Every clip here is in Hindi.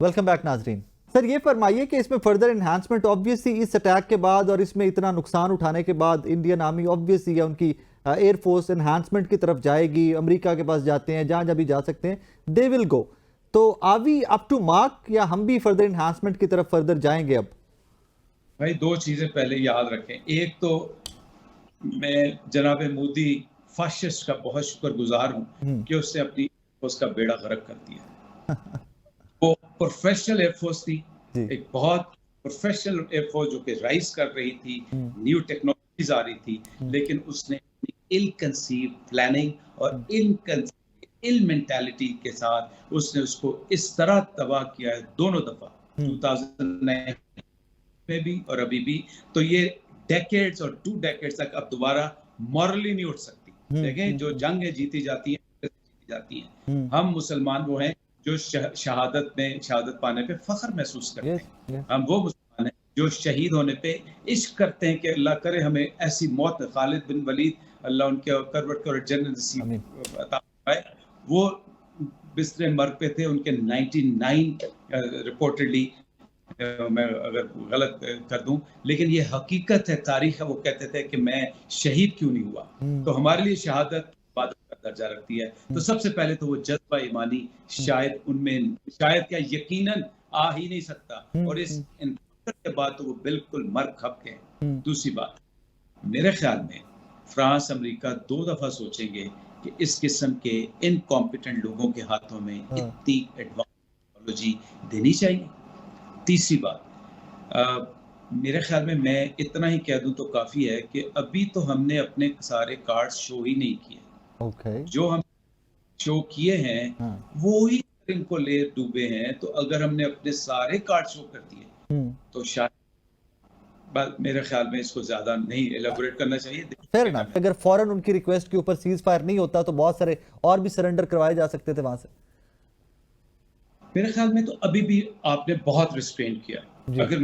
वेलकम बैक नाजरीन। सर ये फरमाइए कि इसमें फर्दर एनहांसमेंट ऑब्वियसली इस अटैक के बाद और इसमें इतना नुकसान उठाने के बाद इंडियन आर्मी ऑब्वियसली या उनकी एयरफोर्स एनहांसमेंट की तरफ जाएगी, अमेरिका के पास जाते हैं, जहां जब भी जा सकते हैं दे विल गो। तो are we up to mark या हम भी फर्दर एनहांसमेंट की तरफ फर्दर जाएंगे? अब भाई दो चीजें पहले याद रखें। एक तो मैं जनाब मोदी फाशिस्ट का बहुत शुक्रगुजार हूं कि उसने अपनी एयरफोर्स का बेड़ा गर्क कर दिया। वो प्रोफेशनल एयरफोर्स थी, एक बहुत प्रोफेशनल एयरफोर्स जो कि राइज कर रही थी, न्यू टेक्नोलॉजीज आ रही थी, लेकिन उसने इल कंसीव प्लानिंग और इल मेंटालिटी के साथ उसने उसको इस तरह तबाह किया है दोनों दफा, 2009 में भी और अभी भी। तो ये डेकेड्स और 2 डेकेड्स तक अब दोबारा मॉरली नहीं उठ सकती। देखें, जो जंग है जीती जाती है। हम मुसलमान वो हैं जो शहादत पाने पे फख्र महसूस करते हैं। हम वो मुसलमान हैं जो शहीद होने पे इश्क करते हैं कि अल्लाह करे हमें ऐसी मौत, खालिद बिन वलीद अल्लाह उनके करवट कर जन्नत नसीब अता फरमाए, वो बिस्तरे मर्ग पे थे। उनके 99 रिपोर्टेडली, मैं अगर गलत कर दूं, लेकिन ये हकीकत है, तारीख है। वो कहते थे कि मैं शहीद क्यों नहीं हुआ। तो हमारे लिए शहादत इबादत का दर्जा रखती है। तो सबसे पहले तो वो जज्बा ईमानी शायद उनमें, शायद क्या यकीनन आ ही नहीं सकता, और इस इनकाउंटर के बाद तो वो बिल्कुल मर खप गए। दूसरी बात, मेरे ख्याल में फ्रांस अमेरिका 2 दफा सोचेंगे कि इस किस्म के इनकॉम्पिटेंट लोगों के हाथों में इतनी एडवांस टेक्नोलॉजी देनी चाहिए। तीसरी बात, मेरे ख्याल में मैं इतना ही कह दूं तो काफी है कि अभी तो हमने अपने सारे कार्ड्स शो ही नहीं किए। जो हम शो किए हैं वो ही इनको ले डूबे हैं। तो अगर हमने अपने सारे कार्ड शो कर दिए तो शायद, मेरे ख्याल में इसको ज्यादा नहीं एलेबोरेट करना चाहिए। Fair enough. अगर फौरन उनकी रिक्वेस्ट के ऊपर सीज फायर नहीं होता तो बहुत सारे और भी सरेंडर करवाए जा सकते थे वहां से। मेरे ख्याल में तो अभी भी आपने बहुत रिस्ट्रेन किया। अगर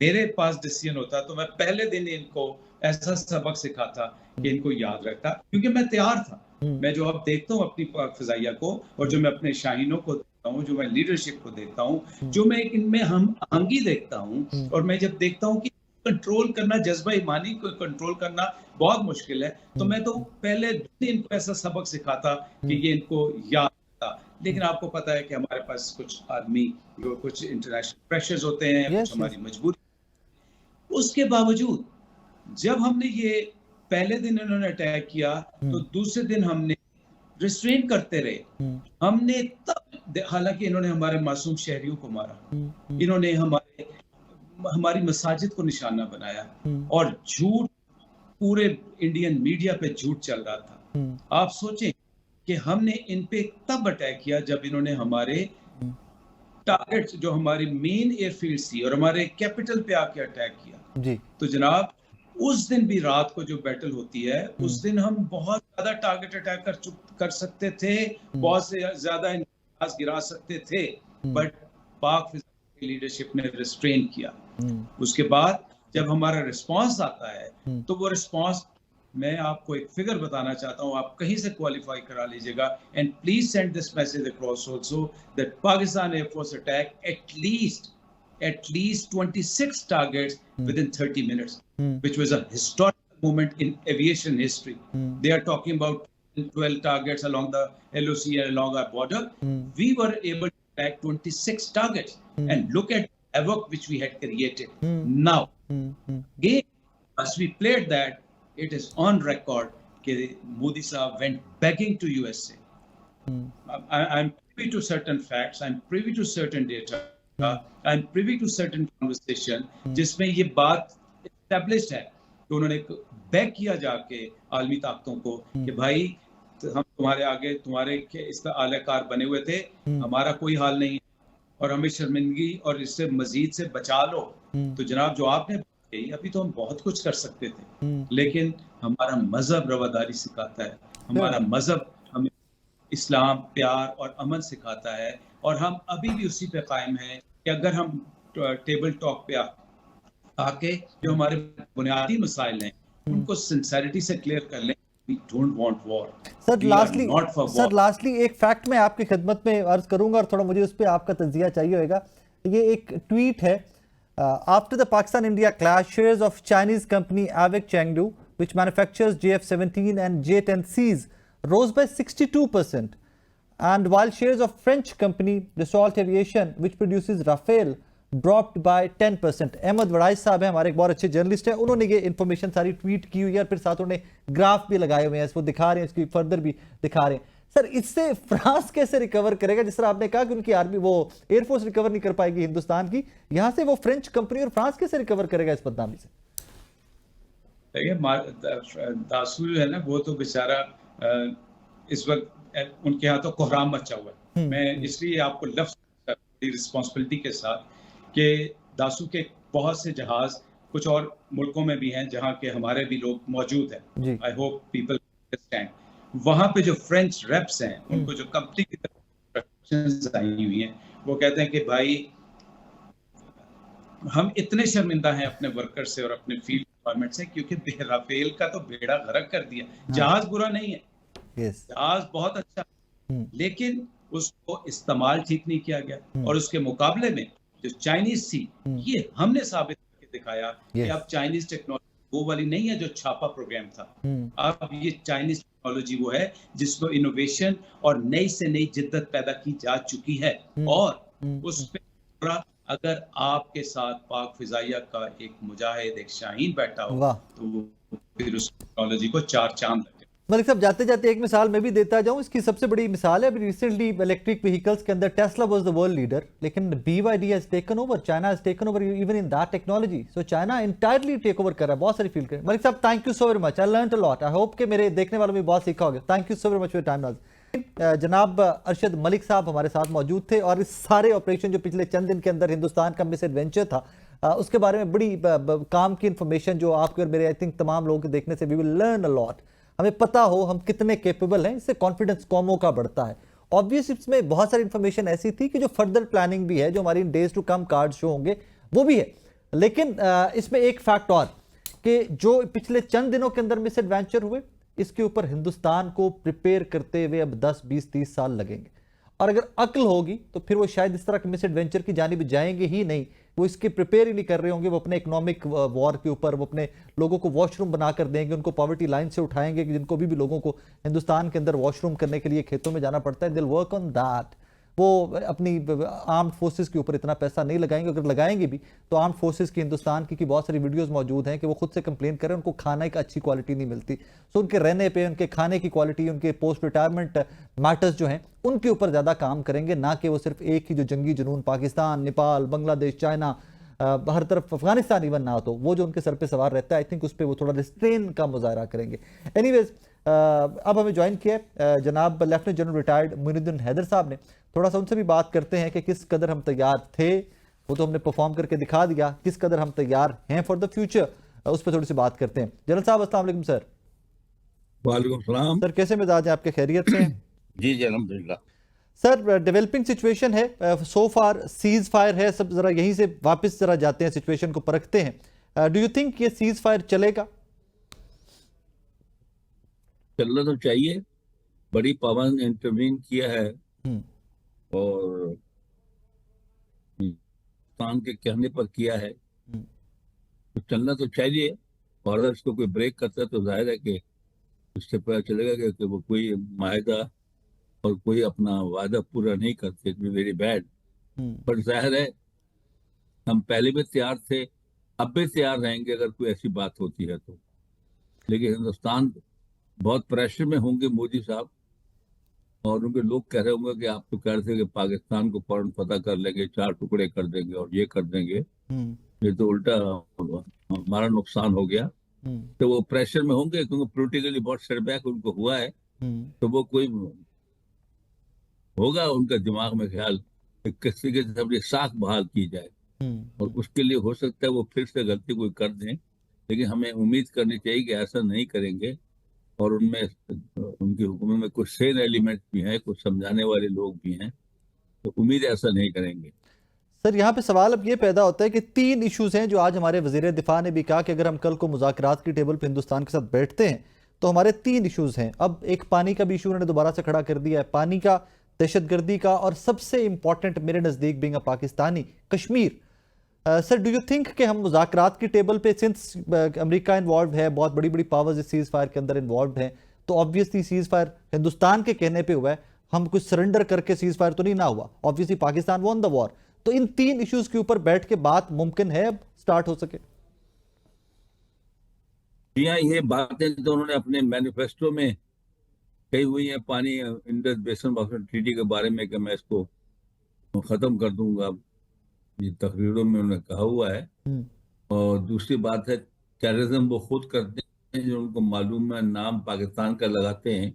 मेरे पास डिसीजन होता तो मैं पहले दिन इनको ऐसा सबक सिखाता कि इनको याद रखता, क्योंकि मैं तैयार था। मैं जो अब देखता हूँ अपनी फिजाइया को, और जो मैं अपने शाहीनों को देखता हूँ, जो मैं लीडरशिप को देखता हूँ, जो मैं इनमें हम आहंगी देखता हूँ, और मैं जब देखता हूँ कि कंट्रोल करना, जज्बा ईमानी को कंट्रोल करना बहुत मुश्किल है, तो मैं तो पहले दिन इनको ऐसा सबक सिखाता कि ये इनको याद। लेकिन आपको पता है कि हमारे पास कुछ आदमी, कुछ इंटरनेशनल प्रेशर्स होते हैं, कुछ हमारी मजबूरी। उसके बावजूद जब हमने ये पहले दिन इन्होंने अटैक किया तो दूसरे दिन हमने रिस्ट्रेन करते रहे। हमने तब, हालांकि इन्होंने हमारे मासूम शहरियों को मारा, इन्होंने हमारी मसाजिद को निशाना बनाया, और झूठ पूरे इंडियन मीडिया पे झूठ चल रहा था। आप सोचें कि हमने इन पे तब अटैक किया जब इन्होंने हमारे टारगेट, जो हमारी मेन एयरफील्ड थी और हमारे कैपिटल पे आके अटैक किया जी। तो जनाब उस दिन भी रात को जो बैटल होती है, उस दिन हम बहुत ज्यादा टारगेट अटैक कर सकते थे, बहुत से ज्यादा गिरा सकते थे, बट पाक लीडरशिप ने रिस्ट्रेन किया। उसके बाद जब हमारा रिस्पांस आता है तो वो रिस्पांस, मैं आपको एक फिगर बताना चाहता हूं, आप कहीं से क्वालिफाई करा लीजिएगा, and please send this message across also, that Pakistan air force attack at least 26 targets within 30 minutes, which was a historical moment in aviation history. They are talking about 12 targets along the LOC and along our border. We were able to attack 26 targets, and look at the havoc which we had created. Now, again, as we played that, it is on record that Modi Sahab went begging to USA. I'm privy to certain facts, I'm privy to certain data, I'm privy to certain conversation जिसमें ये बात established है कि उन्होंने बैग किया जाके आलमी ताकतों को कि भाई हम तुम्हारे आगे, तुम्हारे इस आलेकार बने हुए थे, हमारा कोई हाल नहीं है और हमें शर्मिंदगी और इससे मजीद से बचा लो। तो जनाब जो आपने अभी तो हम बहुत कुछ कर सकते थे, लेकिन हमारा मजहब रवादारी सिखाता है, हमारा मजहब हमें इस्लाम, प्यार और अमन सिखाता है, और हम अभी भी उसी पे कायम हैं कि अगर हम टेबल टॉक पे आके जो हमारे बुनियादी मसाइल हैं उनको सिंसेरिटी से क्लियर कर लें, We don't want war. Sir We are lastly not for war. Sir lastly एक फैक्ट मैं आपकी खिदमत में अर्ज करूंगा और थोड़ा मुझे उस पर आपका तज्जिया चाहिए होगा। ये एक ट्वीट है, after the Pakistan India clash, shares of Chinese company Avik Chengdu which manufactures JF-17 and J-10Cs rose by 62%, and while shares of French company Dassault Aviation which produces Rafale dropped by 10%। Ahmad वड़ाइज साहब हैं, हमारे एक बहुत अच्छे जर्नलिस्ट हैं, उन्होंने ये इन्फॉर्मेशन सारी ट्वीट की हुई है और फिर साथ उन्होंने ग्राफ भी लगाए हुए हैं, इसको दिखा रहे हैं, इसकी फर्दर भी दिखा रहे हैं। सर इससे फ्रांस कैसे रिकवर करेगा? जिस तरह आपने कहा कि उनकी आर्मी वो एयरफोर्स रिकवर नहीं कर पाएगी हिंदुस्तान की, यहां से वो फ्रेंच कंपनी और फ्रांस कैसे रिकवर करेगा इस बदनामी से? देखिए दासू जो है ना, वो तो बेचारा इस वक्त उनके यहाँ तो कोहराम मचा हुआ है। मैं इसलिए आपको लफ्ज रिस्पॉन्सिबिलिटी के साथ कि दासू के बहुत से जहाज कुछ और मुल्कों में भी हैं जहाँ के हमारे भी लोग मौजूद हैं। I hope people understand. वहां पे जो फ्रेंच रेप्स हैं, उनको जो कंपनी की तरफ आई हुई हैं, वो कहते हैं कि भाई हम इतने शर्मिंदा हैं अपने वर्कर से और अपने फील्ड डिपार्टमेंट से, क्योंकि राफेल का तो बेड़ा गर्क कर दिया। जहाज बुरा नहीं है, जहाज बहुत अच्छा, लेकिन उसको इस्तेमाल ठीक नहीं किया गया। और उसके मुकाबले में जो चाइनीज थी, ये हमने साबित करके दिखाया कि अब चाइनीज टेक्नोलॉजी वो वाली नहीं है जो छापा प्रोग्राम था। अब ये चाइनीज टेक्नोलॉजी वो है जिसमें इनोवेशन और नई से नई जिद्दत पैदा की जा चुकी है। और उस पे अगर आपके साथ पाक फिजाइया का एक मुजाहिद, एक शाहीन बैठा हो, तो फिर उस टेक्नोलॉजी को चार चांद लगे। मलिक साहब, जाते जाते एक मिसाल मैं भी देता जाऊं, इसकी सबसे बड़ी मिसाल है अभी रिसेंटली इलेक्ट्रिक व्हीकल्स के अंदर Tesla was the world leader, लेकिन BYD has taken over, China has taken over even in that technology. So China entirely take over कर रहा है बहुत सारी फील्ड के। मलिक साहब, thank you so very much, I learned a lot. I hope कि मेरे देखने वालों में बहुत सीखा होगा। Thank you so very much for your time. नाज़रीन, जनाब अरशद मलिक साहब हमारे साथ मौजूद थे और इस सारे ऑपरेशन जो पिछले चंद दिन के अंदर हिंदुस्तान का मिस एडवेंचर था, उसके बारे में बड़ी काम की इंफॉर्मेशन जो आपके और मेरे आई थिंक तमाम लोगों के देखने से we will learn a lot. हमें पता हो हम कितने कैपेबल हैं, इससे कॉन्फिडेंस कौमों का बढ़ता है। ऑब्वियस इसमें बहुत सारी इंफॉर्मेशन ऐसी थी कि जो फर्दर प्लानिंग भी है, जो हमारी days to come card show होंगे वो भी है, लेकिन इसमें एक फैक्ट और कि जो पिछले चंद दिनों के अंदर मिस एडवेंचर हुए, इसके ऊपर हिंदुस्तान को प्रिपेयर करते हुए अब 10, 20, 30 साल लगेंगे। और अगर अक्ल होगी तो फिर वो शायद इस तरह के मिस एडवेंचर की जानिब जाएंगे ही नहीं, वो इसके प्रिपेयर ही नहीं कर रहे होंगे। वो अपने इकोनॉमिक वॉर के ऊपर वो अपने लोगों को वॉशरूम बना कर देंगे, उनको पॉवर्टी लाइन से उठाएंगे, जिनको भी लोगों को हिंदुस्तान के अंदर वॉशरूम करने के लिए खेतों में जाना पड़ता है। दिल वर्क ऑन दैट। वो अपनी आर्म्ड फोर्सेस के ऊपर इतना पैसा नहीं लगाएंगे, अगर लगाएंगे भी तो आर्म्ड फोर्सेस की हिंदुस्तान की बहुत सारी वीडियोस मौजूद हैं कि वो खुद से कंप्लेन करें उनको खाना की अच्छी क्वालिटी नहीं मिलती। सो उनके रहने पे, उनके खाने की क्वालिटी, उनके पोस्ट रिटायरमेंट मैटर्स जो हैं उनके ऊपर ज़्यादा काम करेंगे, ना कि वो सिर्फ एक ही जो जंगी जुनून पाकिस्तान, नेपाल, बांग्लादेश, चाइना, हर तरफ अफगानिस्तान इवन ना हो, तो वो जो उनके सर पे सवार रहता है, आई थिंक उस पर वो थोड़ा रिस्ट्रेन का मुजाहरा करेंगे। एनीवेज, अब हमें ज्वाइन किया जनाब lieutenant general retired Moinuddin Haider साहब ने। थोड़ा सा उनसे भी बात करते हैं कि किस कदर हम तैयार थे, वो तो हमने परफॉर्म करके दिखा दिया, किस कदर हम तैयार हैं फॉर द फ्यूचर, उस पर थोड़ी सी बात करते हैं। जनरल साहब अस्सलाम वालेकुम सर। वालेकुम सलाम सर, कैसे मिजाज हैं आपके, खैरियत से हैं? जी जी अल्हम्दुलिल्लाह। सर, डेवलपिंग सिचुएशन है, सो फार सीज फायर है, सब जरा यहीं से वापस जरा जाते हैं, सिचुएशन को परखते हैं। डू यू थिंक ये सीज फायर चलेगा? चलना तो चाहिए, बड़ी पाबंद इंटरवीन किया है और पाकिस्तान के कहने पर किया है, तो चलना तो चाहिए। और अगर इसको कोई ब्रेक करता है तो जाहिर है कि उससे पता चलेगा कि वो कोई माहिदा और कोई अपना वादा पूरा नहीं करते, इट बी वेरी बैड। पर जाहिर है हम पहले भी तैयार थे, अब भी तैयार रहेंगे अगर कोई ऐसी बात होती है तो। लेकिन हिंदुस्तान बहुत प्रेशर में होंगे मोदी साहब, और उनके लोग कह रहे होंगे कि आप तो कह रहे थे कि पाकिस्तान को फौरन फतह कर लेंगे, 4 टुकड़े कर देंगे और ये कर देंगे, ये तो उल्टा हमारा नुकसान हो गया। तो वो प्रेशर में होंगे क्योंकि पोलिटिकली बहुत सेटबैक उनको हुआ है, तो वो कोई होगा उनका दिमाग में ख्याल कि किसी के अपनी साख बहाल की जाए, और उसके लिए हो सकता है वो फिर से गलती कोई कर दें। लेकिन हमें उम्मीद करनी चाहिए कि ऐसा नहीं करेंगे, और उनमें उनकी हुकूमत में कुछ सेन एलिमेंट भी हैं, कुछ समझाने वाले लोग भी हैं, तो उम्मीद ऐसा नहीं करेंगे। सर, यहाँ पे सवाल अब ये पैदा होता है कि 3 इश्यूज हैं जो आज हमारे वजीर दिफा ने भी कहा कि अगर हम कल को मुज़ाकरात की टेबल पे हिंदुस्तान के साथ बैठते हैं तो हमारे 3 इश्यूज हैं। अब एक पानी का भी इशू उन्होंने दोबारा से खड़ा कर दिया है, पानी का, दहशतगर्दी का, और सबसे इंपॉर्टेंट मेरे नज़दीक being a Pakistani, Kashmir. Sir, do you think कि हम मुज़ाकरात की टेबल पे, सिंस अमेरिका इन्वॉल्व है, बहुत बड़ी बड़ी पावर्स इस सीज फायर के अंदर इन्वॉल्व हैं, तो ऑब्वियसली सीज फायर हिंदुस्तान के कहने पे हुआ है, हम कुछ सरेंडर करके सीज फायर तो नहीं ना हुआ, obviously Pakistan won the war, तो इन 3 इश्यूज के ऊपर बैठ के बात मुमकिन है अब स्टार्ट हो सके? ये बातें तो उन्होंने अपने मैनिफेस्टो में कही हुई है, पानी इंडस बेसिन वाटर ट्रीटी के बारे में, कि मैं इसको खत्म कर दूंगा, ये तकरीरों में उन्होंने कहा हुआ है। और दूसरी बात है, टेररिज्म वो खुद करते हैं, जो उनको मालूम है, नाम पाकिस्तान का लगाते हैं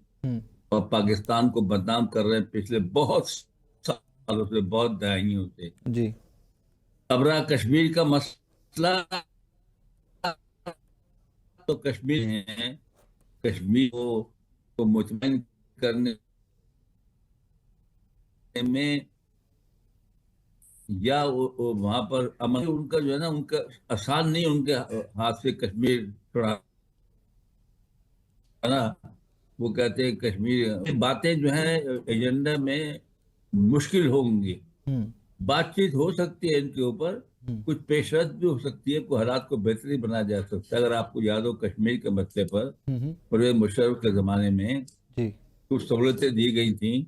और पाकिस्तान को बदनाम कर रहे हैं पिछले बहुत सालों से, बहुत दहाइयों से जी। अब रहा कश्मीर का मसला, तो कश्मीर है, कश्मीर को मुतमईन करने में या वहां पर अमन, उनका जो है ना, उनका आसान नहीं, उनके हाथ से कश्मीर छुड़ा ना। वो कहते हैं कश्मीर, बातें जो है एजेंडा में मुश्किल होंगी, बातचीत हो सकती है इनके ऊपर, कुछ पेशरफ भी हो सकती है, कोई हालात को बेहतरी बनाया जा सकता है। अगर आपको याद हो, कश्मीर के मसले पर परवेज मुशर्रफ के जमाने में जी। कुछ सहूलतें दी गई थी,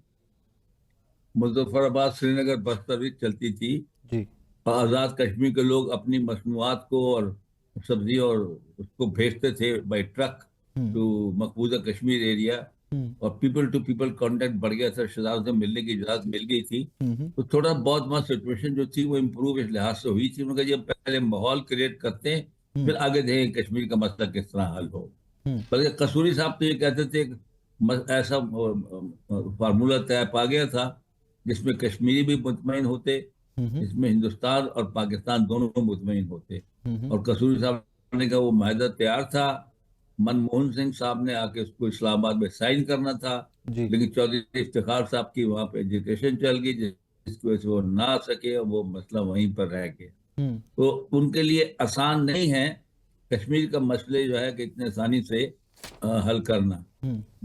मुजफ्फराबाद श्रीनगर बस सर्विस चलती थी, जी। और आज़ाद कश्मीर के लोग अपनी मसनूआत को और सब्जी और उसको भेजते थे बाई ट्रक टू मकबूजा कश्मीर एरिया, और पीपल टू पीपल कांटेक्ट बढ़ गया था, रिश्तेदारों से मिलने की इजाजत मिल गई थी, तो थोड़ा बहुत वहाँ सिचुएशन जो थी वो इम्प्रूव इस लिहाज से हुई थी। उन्होंने कहा जब पहले माहौल क्रिएट करते हैं, फिर आगे देखें कश्मीर का मसला किस तरह हल हो। बल्कि कसूरी साहब तो ये कहते थे, ऐसा फार्मूला तय पा गया था जिसमें कश्मीरी भी मुतमईन होते, इसमें हिंदुस्तान और पाकिस्तान दोनों मुतमईन होते। और कसूरी साहब ने कहा वो माहिदा तैयार था, मनमोहन सिंह साहब ने आके उसको इस्लामाबाद में साइन करना था, लेकिन चौधरी इफ्तिखार साहब की वहां पे एजुकेशन चल गई, जिसकी वजह से वो ना आ सके, वो मसला वहीं पर रह गया। तो उनके लिए आसान नहीं है कश्मीर का मसले जो है कि इतने आसानी से हल करना।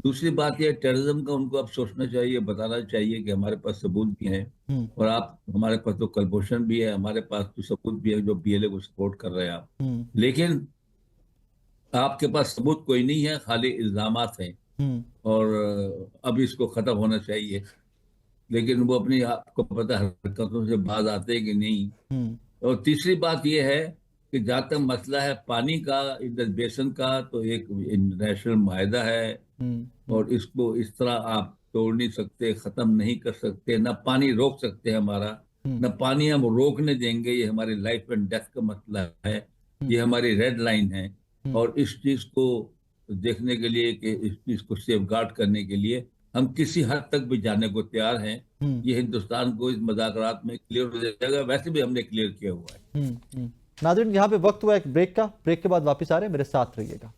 दूसरी बात यह, टेररिज्म का उनको अब सोचना चाहिए, बताना चाहिए कि हमारे पास सबूत भी हैं, और आप, हमारे पास तो कलभूषण भी है, हमारे पास तो सबूत भी है, जो पीएलए को सपोर्ट कर रहे हैं आप, लेकिन आपके पास सबूत कोई नहीं है, खाली इल्जामात हैं, और अब इसको खत्म होना चाहिए। लेकिन वो अपनी, आपको पता है, हरकतों से बाज आते कि नहीं। और तीसरी बात यह है कि जहां तक मसला है पानी का, इंडस बेसिन का, तो एक इंटरनेशनल माहिदा है, और इसको इस तरह आप तोड़ नहीं सकते, खत्म नहीं कर सकते, ना पानी रोक सकते हैं हमारा, ना पानी हम रोकने देंगे। ये हमारी लाइफ एंड डेथ का मसला है, ये हमारी रेड लाइन है, और इस चीज को देखने के लिए, कि इस चीज को सेफगार्ड करने के लिए हम किसी हद तक भी जाने को तैयार हैं। ये हिंदुस्तान को इस मज़ाकरात में क्लियर हो जाएगा, वैसे भी हमने क्लियर किया हुआ है। नाज़रीन, यहाँ पे वक्त हुआ एक ब्रेक का, ब्रेक के बाद वापस आ रहे हैं, मेरे साथ रहिएगा।